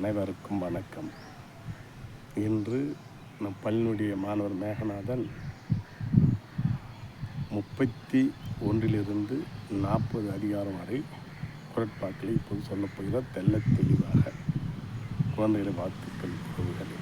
அனைவருக்கும் வணக்கம். இன்று நம் பள்ளியினுடைய மாணவர் மேகநாதன் 31 40 அதிகாரம் வரை குரட்பாக்களை இப்போது சொல்லப்போகிறார். தெல்ல தெளிவாக குழந்தைகளை வாழ்த்துக்கள் உறவுகளே.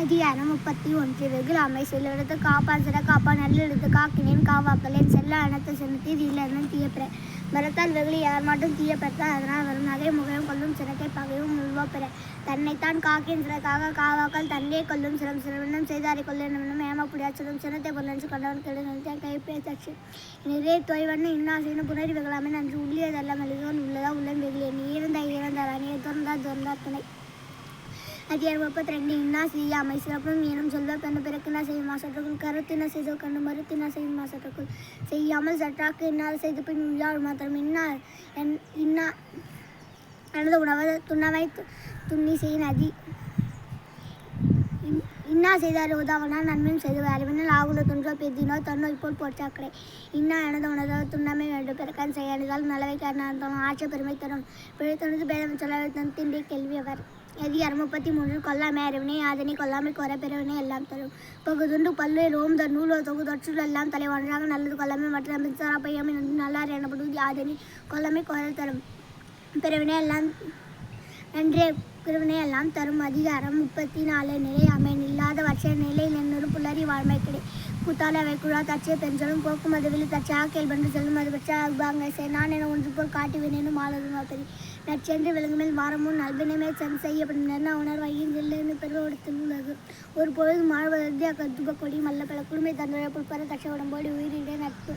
அதிகாரம் 31. வெகுளாமை செல்லிடத்து காப்பான் சிற காப்பா நல்லெடுத்து காக்கினேன் காவாக்கலேன் செல்ல அனைத்து செலுத்தி இல்லைன்னு தீயப்பிற மரத்தால் வெகுளி யார் மட்டும் தீயப்பெற்றால் அதனால் வரும் நகை முகையும் கொல்லும் சிறக்கை பகையும் உள்வப்பிற தன்னைத்தான் காக்கின் சிறக்காக காவாக்கள் தன்னே கொல்லும் சிறம் சிறுவனும் செய்தாரை கொல்லும் ஏமாப்புடியாச்சதும் சினத்தை கொல்லன்று கொண்டவன் கெடுநிறுத்த கைப்பே தச்சு நிறைய தொய்வன்னு இன்னாசைன்னு புனரி வெகுளாமை நன்று உள்ளியதெல்லாம் எழுதுவன் உள்ளதா உள்ளன் வெகுளிய நீ இறந்தார் அணியை திறந்தார் துணை. அதிகாரம் 32. இன்னா செய்யாமை சிறப்பும் ஏனும் சொல்வ கண்டு பிறக்கினா செய்யும் மாசற்றுக்குள் கருத்தின செய்தோ கண்டு மறுத்தினா செய்யும் மாசற்றுக்குள் செய்யாமல் சற்றாக்கு இன்னார் செய்து பின் உள்ளாள் மாத்திரம் இன்னா எனது உணவை துண்ணவை துண்ணி செய்யும் அதி இன்னா செய்தார் உதாவனால் நன்மையும் செய்து அறிவினால் ஆகுல துன்றோ பெதினோ தன்னோ இப்போ போற்றாக்கடை இன்னா எனது உணவு துண்ணமை வேண்டும் பிறக்கான் செய்யாதால் நல்லவை காரணம் ஆட்சி பெருமை தரும் பிழைத்தொன்று பேதம் சொல்ல திண்டி கேள்வி அவர். அதிகாரம் 33. கொல்லாமை அறிவினை அதனை கொல்லாமை குறை பிறவினை எல்லாம் தரும் பகுதுண்டு பல்லு ரோம் தன் நூல் தொகு தொற்றுள் எல்லாம் தலை ஒன்றாக நல்லது கொல்லாமை மற்ற மின்சார பையமை நல்லார் எனப்படுவது அதனை கொல்லாமை குறை தரும் பிறவினை எல்லாம் நன்றே பிறவினை எல்லாம் தரும். அதிகாரம் 34. நிலை அமைன் இல்லாத வற்ற நிலை நென்னொரு புல்லறி வாழ்மை கிடை குத்தால வைக்குழா தச்சை பெஞ்சலும் போக்கும் அதுவில் தச்சா கேள்வன்று செல்லும் அது பற்ற அக்பாங்க நான் என ஒன்று போல் காட்டி வினேனும் ஆளுதும் அப்படி நச்சென்று விலங்குமேல் வாரமும் நல்வினமே சன் செய்யப்படும் உணர்வாயின் செல்லுன்னு பெருவடுத்து உள்ளது ஒரு பொழுது மாழ்வதற்கு அக்கத்துப கொடி மல்ல பல குடும்பை தன்னுடைய புல்பர தச்ச உடம்போடு உயிரிட நட்பு.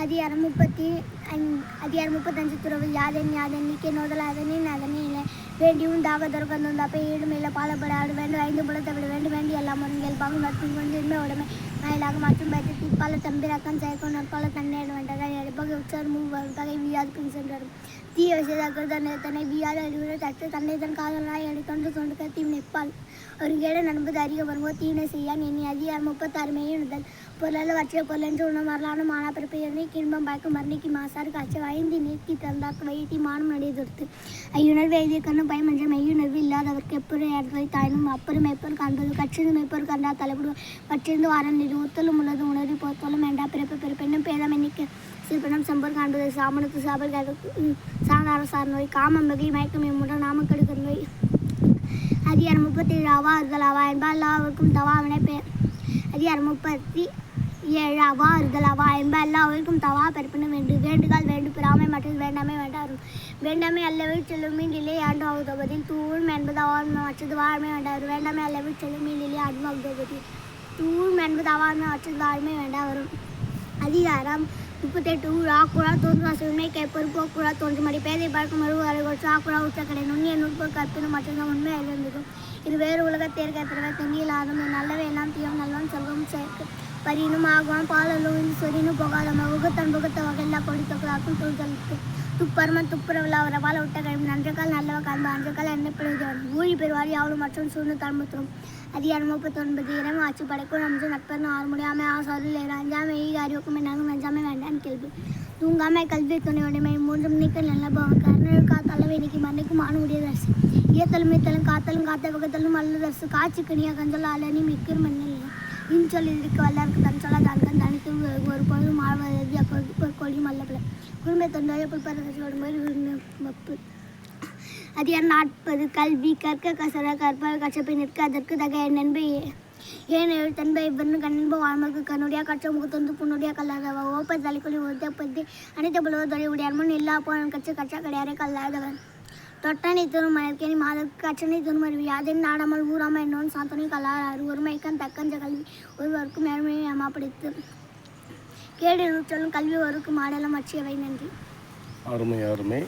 அதிகாரம் 35. துறவு யாதன் நீக்கே நோதல் அதனே இல்லை வேண்டியும் தாக தருக்கந்தம் தப்பை ஈடுமையில பாலப்படாடு வேண்டும் 5 புலத்தை விட வேண்டும் வேண்டி எல்லாம் ஒருங்கில் பாங்கு நட்பு கொண்டு இன்மை உடமை மயிலாக மற்றும் பயிற்சி திப்பால தம்பிரக்கம் செயற்கோ நட்பால தண்ணீர் வேண்டதாக எடுப்பகை உச்சார் பகை வீயாது பின் சென்றாரும் தீய செய்தாக்கள் தன்னை வீயாது அறிவுரை தட்டு தன்னை தன் காதலாய் அடித்தொன்று தொண்டு கத்தி நிற்பால் ஒரு கேட நண்பது அறிய வரும்போது தீனை செய்யான் எண்ணி. அதிகாரம் 36. மெய்யுணுதல் பொருளால் வற்றிய பொருளென்று உணவு வரலான மானா பிறப்பை கின்பம் பாய்க்கும் மரணிக்கு மாசாறு காய்ச்சல் 5 நீக்கி தந்தாக்கு வைத்தி மானம் நடையெடுத்து ஐயுணர்வு எழுதிய கண்ணு பயமன்ற மெய்யுணர்வு இல்லாதவருக்கு எப்பொரு இடத்தை தாயினும் அப்பொரு மெய்ப்பொரு காண்பது கற்றிருந்து மெய்ப்பொரு கண்டா தலைவிடுவோம் பற்றிருந்து வாரம் நிறு ஒத்தலும் உள்ளது உணர்வு போத்தலும் வேண்டா பிறப்பெண்ணும் பேதம் எண்ணிக்கை சிற்பனம் செம்பொரு காண்பது சாமனுக்கு சாபல் சாதார சார் நோய் காமம் வகை மயக்கம் எம்முடன் நாமக்கெடுக்கிற நோய். அதிகாரம் 37. அவா இருதல் அவா என்பா எல்லாருக்கும் தவா வினைப்பே. அதிகாரம் 37. அவா இருதல் அவா என்பா எல்லாருக்கும் தவா பெருப்பின வேண்டுகால் வேண்டு பிறாமை மற்றது வேண்டாமை வேண்டாரும் வேண்டாமை அல்லவை செல்லும் மீண்டிலே ஆண்டு ஆகுதபதில் தூழ்மை என்பது அவாண்மை மற்றது வாழ்மை வேண்டாவரும் வேண்டாமை அல்லவை செல்லும் மீண்டிலே ஆண்டு ஆகுதபதில் தூழ்மை என்பது அவாண்மை மற்றது வாழ்மை வேண்டாவரும். அதிகாரம் 38. ஆக்குழா தோன்று அசுமை கைப்பொரு போக்குழா தோன்று மடி பேதை பார்க்கும் மறு அறைகொற்று ஆக்குழா உச்சக்கடை நுண்ணிய நுட்ப கற்பினும் மட்டும்தான் உண்மை அறிந்திருக்கும் இது வேறு உலகத்தேர்க்கை பிறவை தெங்கியில் ஆகும் நல்லவை எல்லாம் தீயம் நல்லவன் செல்வம் சேர்க்கு பரியினும் ஆகுவான் பாலலும் இந்த சொரினும் போகாத முகத்தன் முகத்த வகையில்லா கொடி தொகுதாக்கும் தூழ்தலுக்கு துப்பருமன் துப்புரவில்லா அவரை வாழ விட்ட கழிவு நன்றைக்கால் நல்லவ காண்பு அன்றைக்கால் எண்ணெய் பிழைதவன் ஊழி பெறுவாரி அவளும் மற்றும் சூழ்ந்து தன்முத்திரும். அதிகாரம் 39. இடம் ஆட்சி படைக்கும் நன்று நட்பர்னு ஆறு முடியாமை ஆசாரில் ஏற அஞ்சாமை ஈக அறிவுக்கும் என்னாகும் அஞ்சாமை வேண்டாம் கேள்வி தூங்காமை கல்வி துணை உடைமை 3 நீக்க நல்ல பவன் கருணல் காத்தளவு இன்னைக்கு மண்ணைக்கும் ஆணு முடிய தரிசு ஈயத்தலும் மீத்தலும் காத்தலும் காத்த வகத்தலும் அல்ல தரிசு காட்சி கனியா கஞ்சொல்ல அலனி மிக்கிற மண்ணில் இன்சொல் இதுக்கு வல்லருக்கு தன் சொல்ல தன்கன் தனித்து ஒரு பொழுது மாழ்வதற்கு கொடியும் அல்ல குடும்பத்தை தொண்டாய புல்பரம்போது வப்பு. அதிகாரம் 40. கல்வி கற்க கசர கற்ப கச்சப்பை நிற்க அதற்கு தக நண்பை ஏனெழு தன்பை இவ்வொன்று கண்பு வாழ்மக்கு கண்ணுடைய கற்ற முகத்தொந்து புண்ணுடைய கல்லாதவ ஓப்ப தலைக்குழி ஒருத்தப்பத்தி அனைத்து புலவத்தொழில் உடையார்மன் எல்லா போன கட்சி கச்சா கிடையாரே கல்லாதவன் தொட்டனை தரும் மலர்கேணி மாதற்கு கச்சனை தரும் அறிவு யாதென் நாடாமல் ஊராமல் என்னோன் சாத்தனை கல்லாறு ஒருமைக்கன் தக்கஞ்ச கல்வி ஒருவருக்கும் ஏழ்மையை ஏமாப்பிடித்து கேடு சொல்லும் கல்வி ஒருக்கு மாடலம் அச்சியவை. நன்றி. அருமை.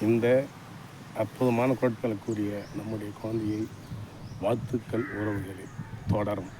இந்த அற்புதமான குரட்களை கூறிய நம்முடைய குழந்தையை வாழ்த்துக்கள் உறவுகளை தொடரும்.